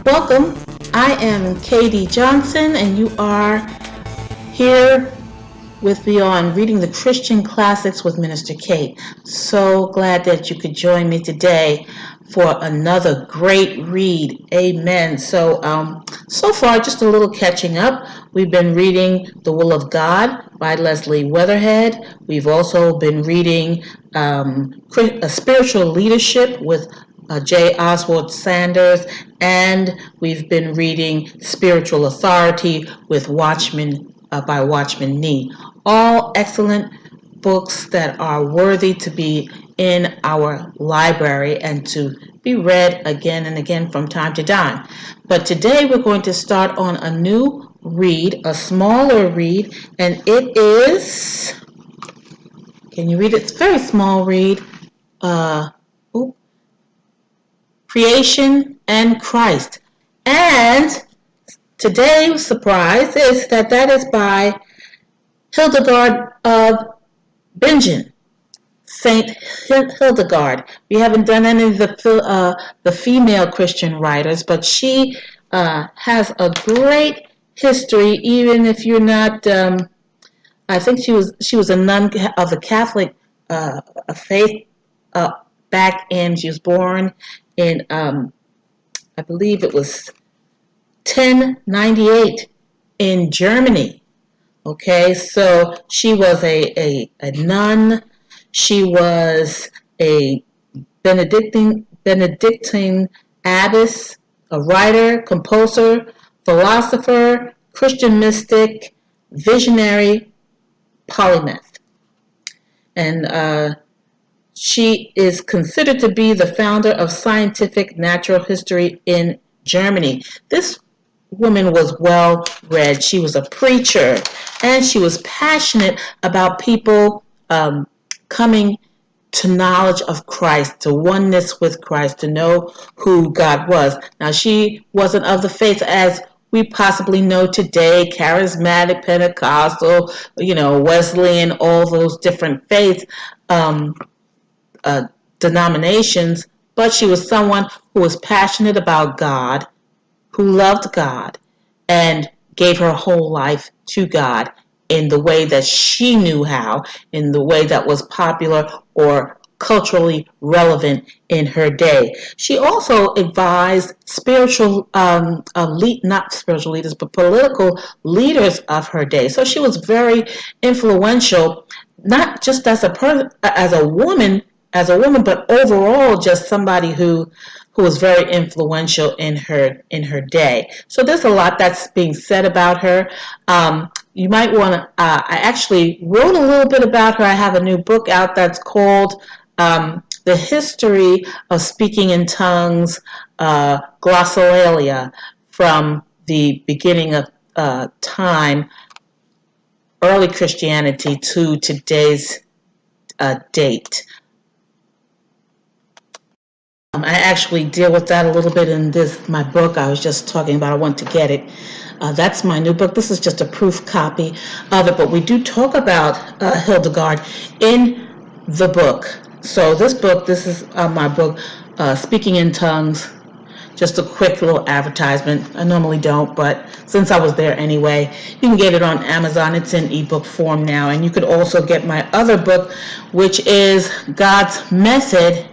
Welcome. I am Katie Johnson, and you are here with me on Reading the Christian Classics with Minister Kate. So glad that you could join me today for another great read. Amen. So far, just a little catching up. We've been reading The Will of God by Leslie Weatherhead. We've also been reading Spiritual Leadership with J. Oswald Sanders, and we've been reading Spiritual Authority with by Watchman Nee. All excellent books that are worthy to be in our library and to be read again and again from time to time. But today we're going to start on a new read, a smaller read, and it is, can you read it? It's a very small read. Creation and Christ. And today's surprise is that is by Hildegard of Bingen, Saint Hildegard. We haven't done any of the female Christian writers, but she has a great history. Even if you're not, I think she was a nun of the Catholic faith back in. She was born in, I believe it was 1098 in Germany. Okay, so she was a nun. She was a Benedictine abbess, a writer, composer, philosopher, Christian mystic, visionary, polymath. And she is considered to be the founder of scientific natural history in Germany. This woman was well read. She was a preacher, and she was passionate about people coming to knowledge of Christ, to oneness with Christ, to know who God was. Now, she wasn't of the faith as we possibly know today, charismatic, Pentecostal, Wesleyan, all those different faiths, denominations, but she was someone who was passionate about God, who loved God, and gave her whole life to God in the way that she knew how, in the way that was popular or culturally relevant in her day. She also advised not spiritual leaders, but political leaders of her day. So she was very influential, not just as a woman, but overall just somebody who was very influential in her day. So there's a lot that's being said about her. You might want to, I actually wrote a little bit about her. I have a new book out that's called The History of Speaking in Tongues, Glossolalia, from the beginning of time, early Christianity to today's date. I actually deal with that a little bit in my book I was just talking about. I want to get it. That's my new book. This is just a proof copy of it, but we do talk about Hildegard in the book. So this is my book, Speaking in Tongues. Just a quick little advertisement. I normally don't, but since I was there anyway, you can get it on Amazon. It's in ebook form now, and you could also get my other book, which is God's Method,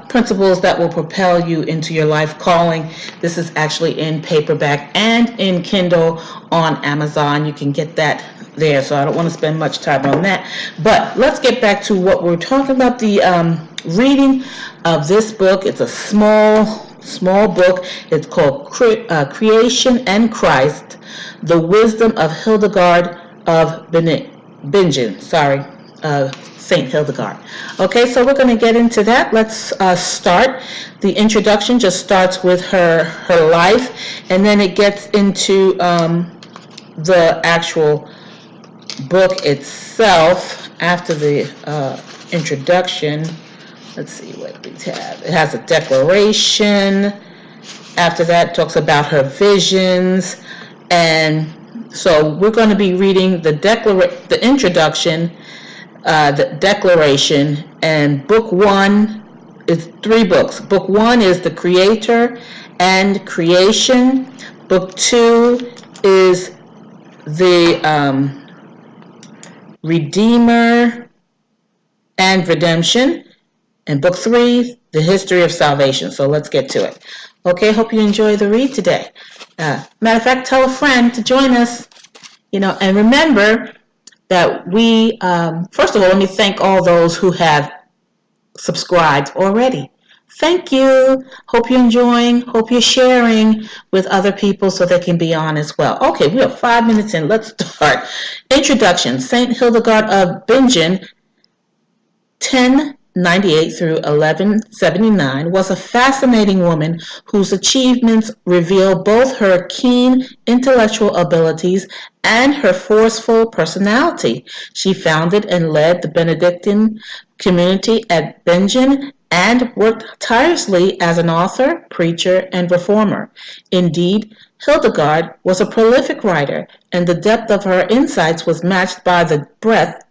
Principles that will propel you into your life calling. This is actually in paperback and in Kindle on Amazon. You can get that there, so I don't want to spend much time on that. But let's get back to what we're talking about, the reading of this book. It's a small book. It's called Creation and Christ, The Wisdom of Hildegard of Bingen. Saint Hildegard. Okay, so we're going to get into that. Let's start. The introduction just starts with her life, and then it gets into the actual book itself after the introduction. Let's see what we have. It has a declaration. After that, it talks about her visions. And so we're going to be reading the introduction, the declaration, and book 1, it's 3 books. Book 1 is The Creator and Creation. Book 2 is The Redeemer and Redemption. And Book 3, The History of Salvation. So let's get to it. Okay, hope you enjoy the read today. Matter of fact, tell a friend to join us. And remember that we, first of all, let me thank all those who have subscribed already. Thank you. Hope you're enjoying. Hope you're sharing with other people so they can be on as well. Okay, we are 5 minutes in. Let's start. Introduction. Saint Hildegard of Bingen, 1098 through 1179, was a fascinating woman whose achievements reveal both her keen intellectual abilities and her forceful personality. She founded and led the Benedictine community at Bingen and worked tirelessly as an author, preacher, and reformer. Indeed, Hildegard was a prolific writer, and the depth of her insights was matched by the breadth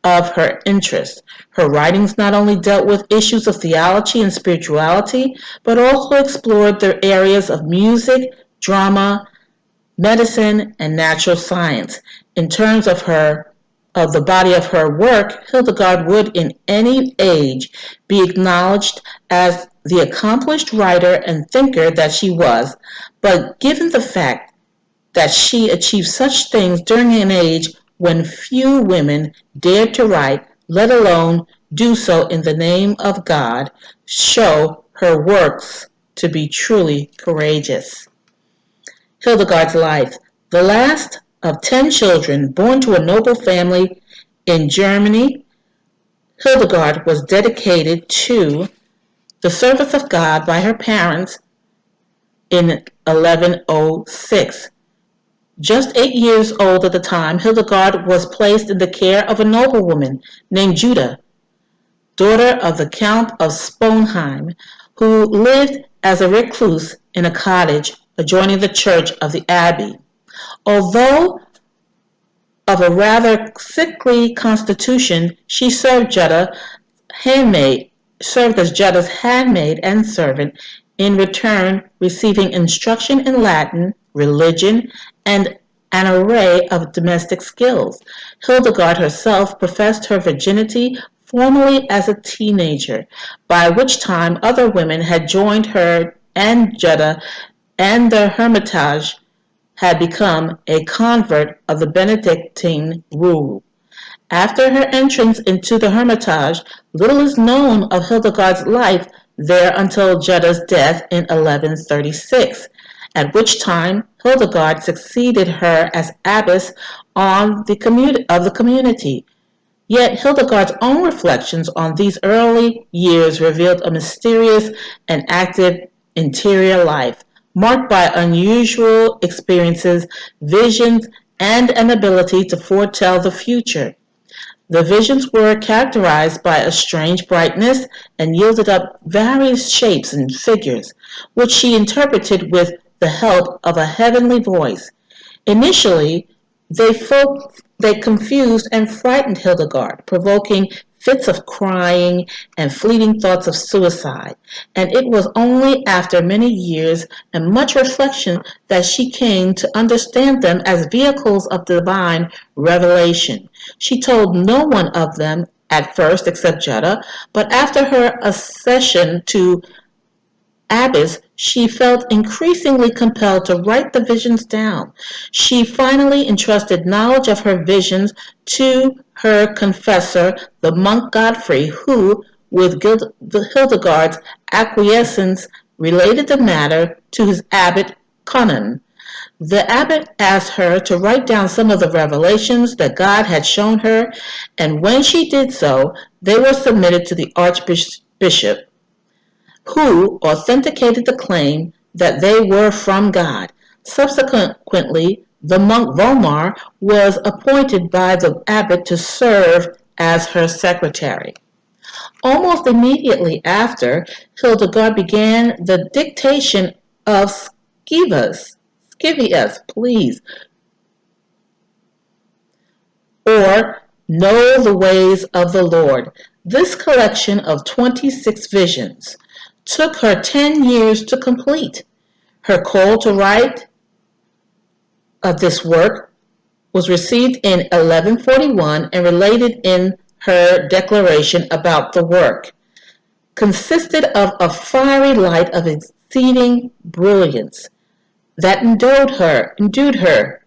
of her interests. Her writings not only dealt with issues of theology and spirituality, but also explored the areas of music, drama, medicine, and natural science. In terms of the body of her work, Hildegard would in any age be acknowledged as the accomplished writer and thinker that she was, but given the fact that she achieved such things during an age when few women dared to write, let alone do so in the name of God, show her works to be truly courageous. Hildegard's life. The last of 10 children born to a noble family in Germany, Hildegard was dedicated to the service of God by her parents in 1106. Just 8 years old at the time, Hildegard was placed in the care of a noblewoman named Jutta, daughter of the Count of Sponheim, who lived as a recluse in a cottage adjoining the church of the abbey. Although of a rather sickly constitution, she served as Jutta's handmaid and servant, in return receiving instruction in Latin, religion, and an array of domestic skills. Hildegard herself professed her virginity formally as a teenager, by which time other women had joined her, and Jutta and the Hermitage had become a convert of the Benedictine rule. After her entrance into the Hermitage, little is known of Hildegard's life there until Jutta's death in 1136, at which time Hildegard succeeded her as abbess of the community. Yet Hildegard's own reflections on these early years revealed a mysterious and active interior life, marked by unusual experiences, visions, and an ability to foretell the future. The visions were characterized by a strange brightness and yielded up various shapes and figures, which she interpreted with the help of a heavenly voice. Initially, they confused and frightened Hildegard, provoking fits of crying and fleeting thoughts of suicide, and it was only after many years and much reflection that she came to understand them as vehicles of divine revelation. She told no one of them at first except Jutta, but after her accession to abbess, she felt increasingly compelled to write the visions down. She finally entrusted knowledge of her visions to her confessor, the monk Godfrey, who, with Hildegard's acquiescence, related the matter to his abbot Conon. The abbot asked her to write down some of the revelations that God had shown her, and when she did so, they were submitted to the archbishop, who authenticated the claim that they were from God. Subsequently, the monk Volmar was appointed by the abbot to serve as her secretary. Almost immediately after, Hildegard began the dictation of Scivias, or Know the ways of the Lord. This collection of 26 visions took her 10 years to complete. Her call to write this work was received in 1141 and related in her declaration about the work. Consisted of a fiery light of exceeding brilliance that endued her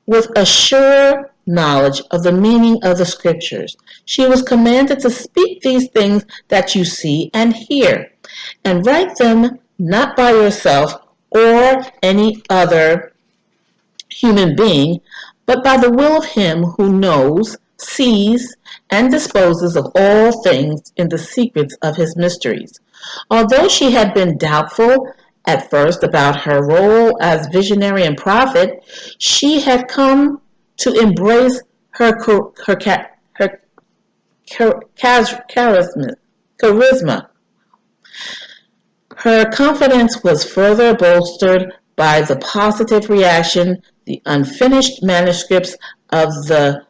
with a sure knowledge of the meaning of the scriptures. She was commanded to speak these things that you see and hear, and write them not by yourself or any other human being, but by the will of him who knows, sees, and disposes of all things in the secrets of his mysteries. Although she had been doubtful at first about her role as visionary and prophet, she had come to embrace her charisma. Her confidence was further bolstered by the positive reaction the unfinished manuscripts of the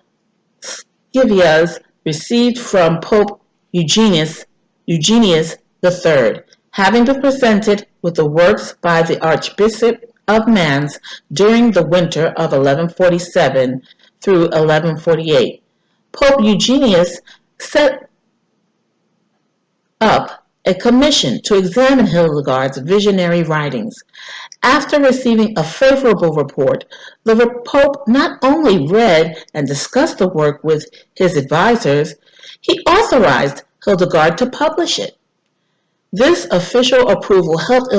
Scivias received from Pope Eugenius III, having been presented with the works by the Archbishop of Mainz during the winter of 1147 through 1148. Pope Eugenius set up a commission to examine Hildegard's visionary writings. After receiving a favorable report, the Pope not only read and discussed the work with his advisors, he authorized Hildegard to publish it. This official approval helped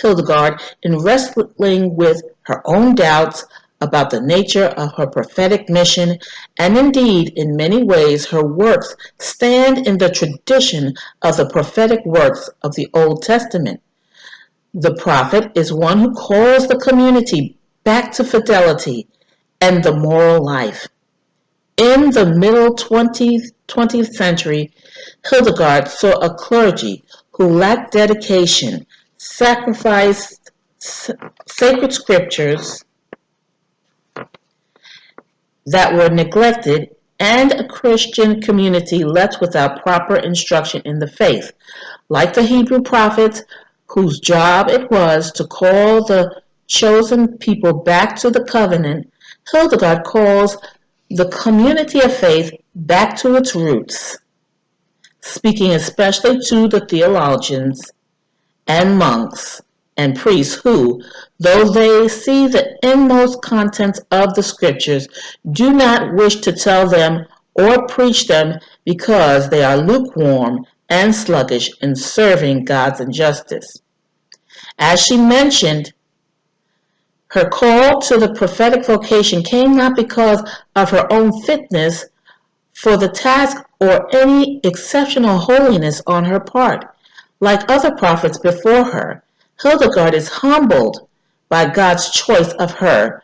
Hildegard in wrestling with her own doubts about the nature of her prophetic mission, and indeed, in many ways, her works stand in the tradition of the prophetic works of the Old Testament. The prophet is one who calls the community back to fidelity and the moral life. In the middle 20th century, Hildegard saw a clergy who lacked dedication, sacrificed sacred scriptures that were neglected, and a Christian community left without proper instruction in the faith. Like the Hebrew prophets, whose job it was to call the chosen people back to the covenant, Hildegard calls the community of faith back to its roots, speaking especially to the theologians and monks and priests who, though they see the inmost contents of the scriptures, do not wish to tell them or preach them because they are lukewarm and sluggish in serving God's injustice. As she mentioned, her call to the prophetic vocation came not because of her own fitness for the task or any exceptional holiness on her part. Like other prophets before her, Hildegard is humbled by God's choice of her,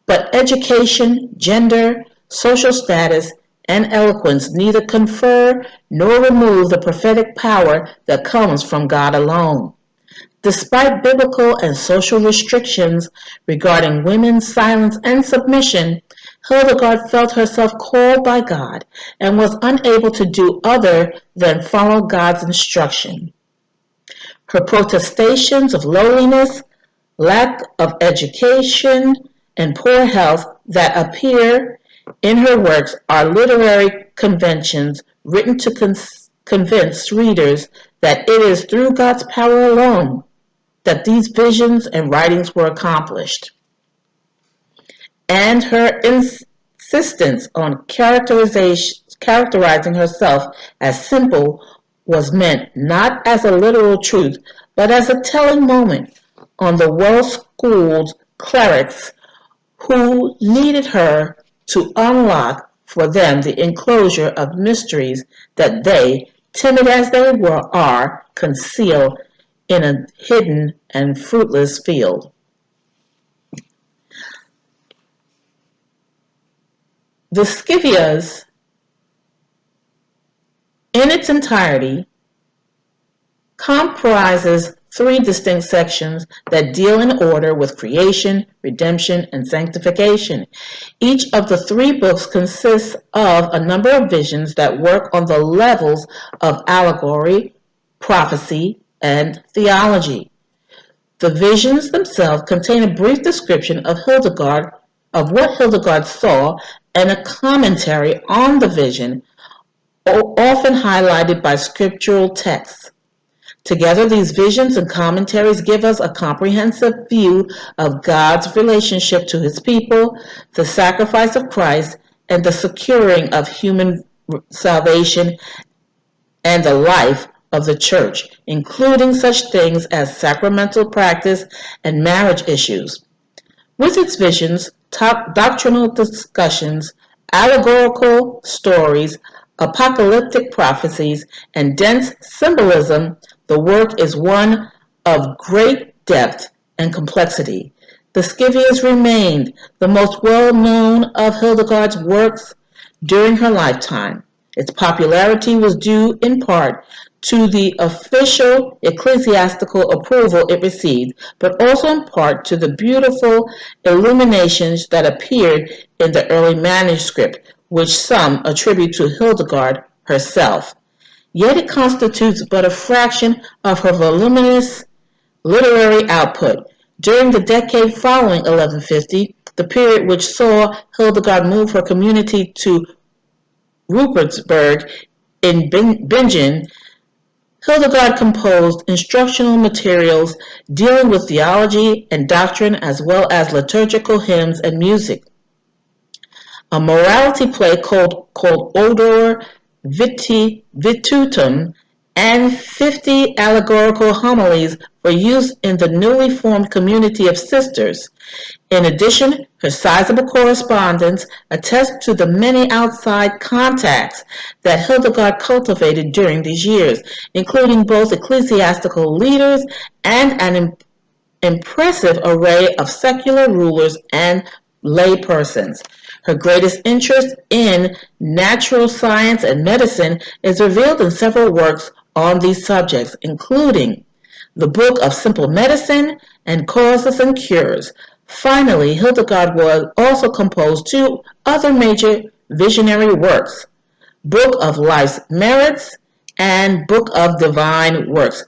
but education, gender, social status, and eloquence neither confer nor remove the prophetic power that comes from God alone. Despite biblical and social restrictions regarding women's silence and submission, Hildegard felt herself called by God and was unable to do other than follow God's instruction. Her protestations of lowliness, lack of education, and poor health that appear in her works are literary conventions written to convince readers that it is through God's power alone that these visions and writings were accomplished. And her insistence on characterizing herself as simple was meant not as a literal truth, but as a telling moment on the well-schooled clerics who needed her to unlock for them the enclosure of mysteries that they, timid as they are, conceal in a hidden and fruitless field. The Scivias, in its entirety, comprises three distinct sections that deal in order with creation, redemption, and sanctification. Each of the three books consists of a number of visions that work on the levels of allegory, prophecy, and theology. The visions themselves contain a brief description of what Hildegard saw, and a commentary on the vision, often highlighted by scriptural texts. Together, these visions and commentaries give us a comprehensive view of God's relationship to his people, the sacrifice of Christ, and the securing of human salvation and the life of the church, including such things as sacramental practice and marriage issues. With its visions, doctrinal discussions, allegorical stories, apocalyptic prophecies, and dense symbolism, the work is one of great depth and complexity. The Scivias remained the most well-known of Hildegard's works during her lifetime. Its popularity was due in part to the official ecclesiastical approval it received, but also in part to the beautiful illuminations that appeared in the early manuscript, which some attribute to Hildegard herself. Yet it constitutes but a fraction of her voluminous literary output. During the decade following 1150, the period which saw Hildegard move her community to Rupertsberg in Bingen, Hildegard composed instructional materials dealing with theology and doctrine, as well as liturgical hymns and music. A morality play called Odor Vitutum and 50 allegorical homilies for use in the newly formed community of sisters. In addition, her sizable correspondence attests to the many outside contacts that Hildegard cultivated during these years, including both ecclesiastical leaders and an impressive array of secular rulers and lay persons. Her greatest interest in natural science and medicine is revealed in several works on these subjects, including the Book of Simple Medicine and Causes and Cures. Finally, Hildegard was also composed two other major visionary works, Book of Life's Merits and Book of Divine Works,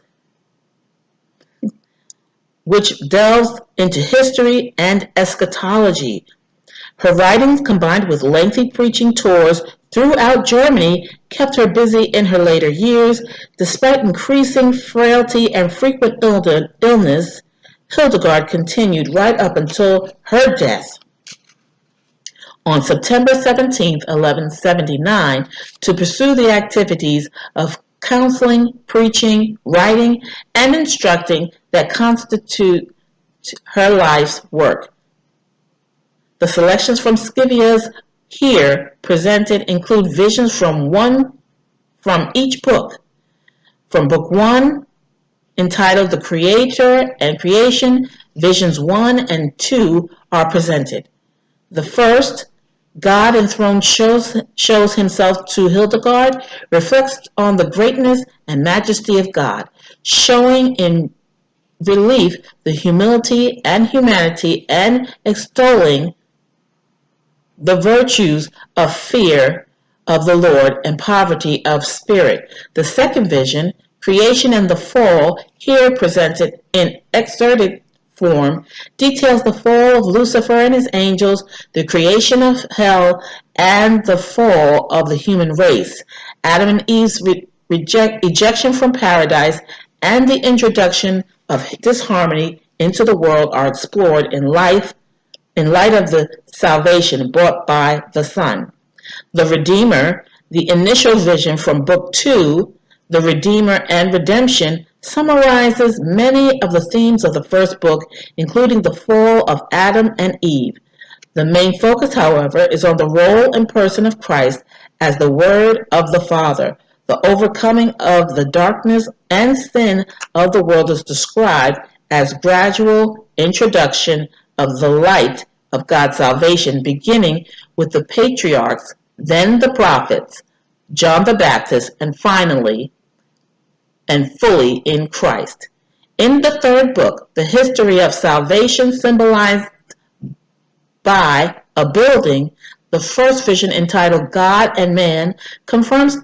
which delves into history and eschatology. Her writings, combined with lengthy preaching tours throughout Germany, kept her busy in her later years. Despite increasing frailty and frequent illness, Hildegard continued right up until her death on September 17, 1179, to pursue the activities of counseling, preaching, writing, and instructing that constitute her life's work. The selections from Scivias here presented include visions from each book. From Book 1, entitled The Creator and Creation, visions 1 and 2 are presented. The first, God enthroned, shows himself to Hildegard, reflects on the greatness and majesty of God, showing in relief the humility and humanity and extolling the virtues of fear of the Lord and poverty of spirit. The second vision, Creation and the Fall, here presented in excerpted form, details the fall of Lucifer and his angels, the creation of hell, and the fall of the human race. Adam and Eve's ejection from paradise and the introduction of disharmony into the world are explored in light of the salvation brought by the Son. The Redeemer, the initial vision from Book 2, The Redeemer and Redemption, summarizes many of the themes of the first book, including the fall of Adam and Eve. The main focus, however, is on the role and person of Christ as the Word of the Father. The overcoming of the darkness and sin of the world is described as gradual introduction of the light of God's salvation, beginning with the patriarchs, then the prophets, John the Baptist, and finally and fully in Christ. In the third book, the history of salvation symbolized by a building, the first vision entitled God and Man confirms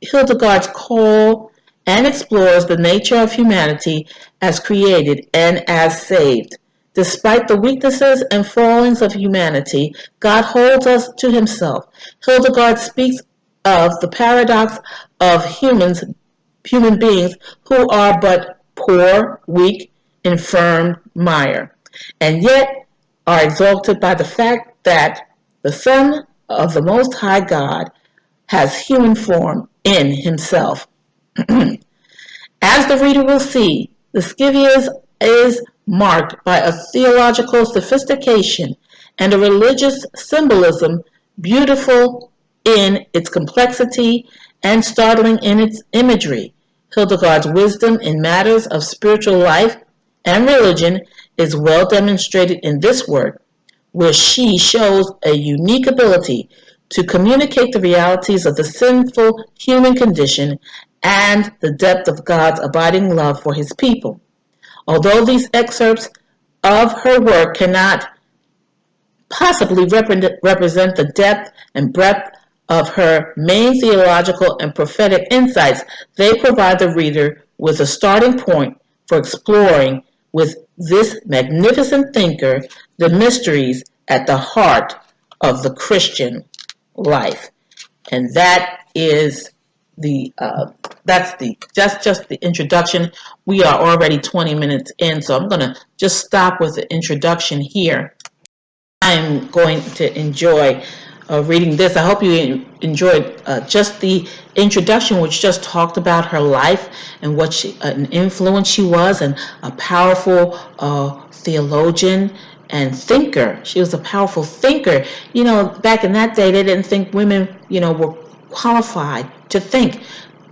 Hildegard's call and explores the nature of humanity as created and as saved. Despite the weaknesses and fallings of humanity, God holds us to himself. Hildegard speaks of the paradox of human beings who are but poor, weak, infirm mire, and yet are exalted by the fact that the Son of the Most High God has human form in himself. As the reader will see, the Scivias is marked by a theological sophistication and a religious symbolism beautiful in its complexity and startling in its imagery. Hildegard's wisdom in matters of spiritual life and religion is well demonstrated in this work, where she shows a unique ability to communicate the realities of the sinful human condition and the depth of God's abiding love for his people. Although these excerpts of her work cannot possibly represent the depth and breadth of her main theological and prophetic insights, they provide the reader with a starting point for exploring with this magnificent thinker the mysteries at the heart of the Christian life. And that is that's just the introduction. We are already 20 minutes in, so I'm going to just stop with the introduction here. I'm going to enjoy reading this. I hope you enjoyed just the introduction, which just talked about her life and what an influence she was, and a powerful theologian and thinker. She was a powerful thinker. You know, back in that day, they didn't think women, were qualified to think.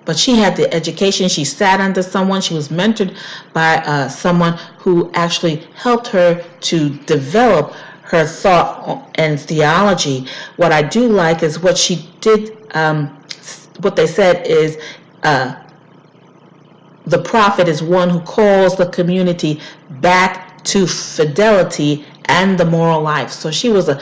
But she had the education. She sat under someone. She was mentored by someone who actually helped her to develop her thought and theology. What I do like is what she did, what they said is the prophet is one who calls the community back to fidelity and the moral life. So she was a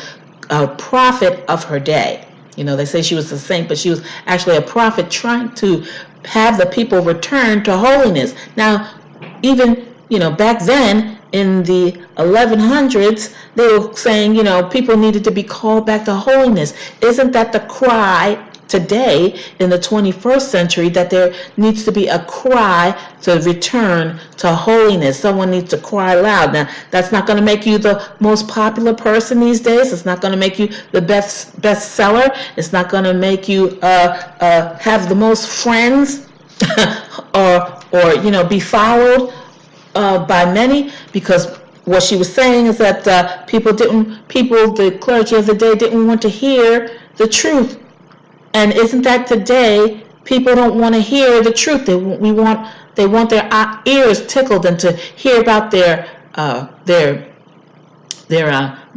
prophet of her day. They say she was a saint, but she was actually a prophet trying to have the people return to holiness. Now, even, back then in the 1100s, they were saying, people needed to be called back to holiness. Isn't that the cry today in the 21st century, that there needs to be a cry to return to holiness? Someone needs to cry loud. Now, that's not going to make you the most popular person these days. It's not going to make you the bestseller. It's not going to make you have the most friends or be followed by many, because what she was saying is that the clergy of the day didn't want to hear the truth. And isn't that today? People don't want to hear the truth. They want their ears tickled and to hear about their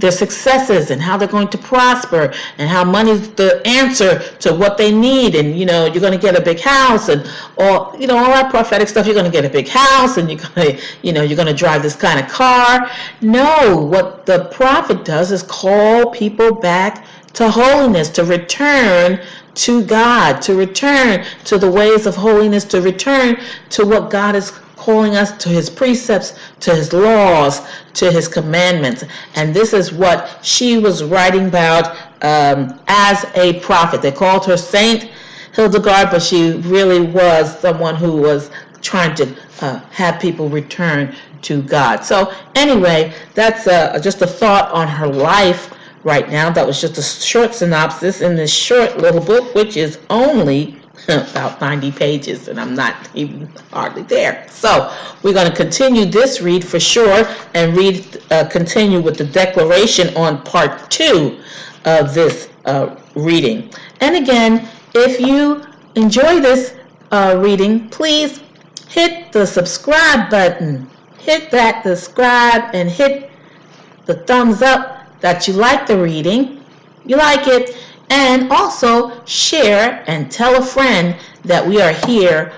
successes and how they're going to prosper and how money's the answer to what they need. And you're going to get a big house and all that prophetic stuff. You're going to get a big house and you're going to drive this kind of car. No, what the prophet does is call people back to holiness, to return to God, to return to the ways of holiness, to return to what God is calling us, to his precepts, to his laws, to his commandments. And this is what she was writing about as a prophet. They called her Saint Hildegard, but she really was someone who was trying to have people return to God. So anyway, that's just a thought on her life right now. That was just a short synopsis in this short little book, which is only about 90 pages, and I'm not even hardly there. So we're going to continue this read for sure, and continue with the declaration on part 2 of this reading. And again, if you enjoy this reading, please hit the subscribe button. Hit that subscribe and hit the thumbs up that you like the reading, you like it, and also share and tell a friend that we are here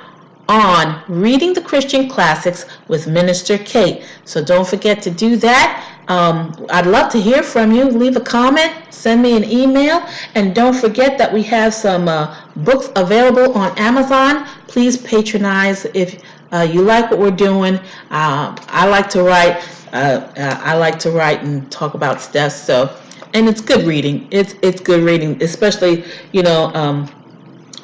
on Reading the Christian Classics with Minister Kate. So don't forget to do that. I'd love to hear from you. Leave a comment, send me an email, and don't forget that we have some books available on Amazon. Please patronize if you like what we're doing. I like to write. I like to write and talk about stuff. So, and it's good reading. It's good reading, especially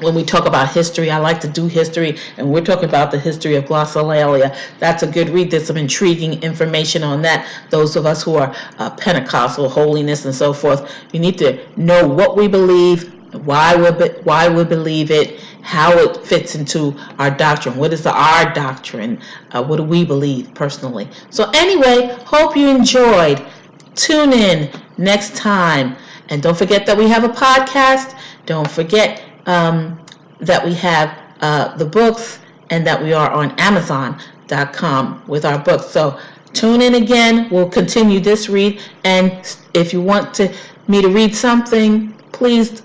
when we talk about history. I like to do history, and we're talking about the history of glossolalia. That's a good read. There's some intriguing information on that. Those of us who are Pentecostal, holiness, and so forth, you need to know what we believe, why we believe it, how it fits into our doctrine. What is our doctrine? What do we believe personally? So anyway, hope you enjoyed. Tune in next time. And don't forget that we have a podcast. Don't forget that we have the books, and that we are on Amazon.com with our books. So tune in again. We'll continue this read. And if you want me to read something, please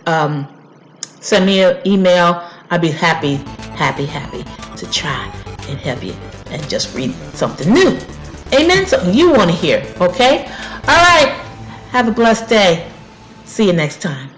send me an email. I'd be happy to try and help you and just read something new. Amen? Something you want to hear. Okay? All right. Have a blessed day. See you next time.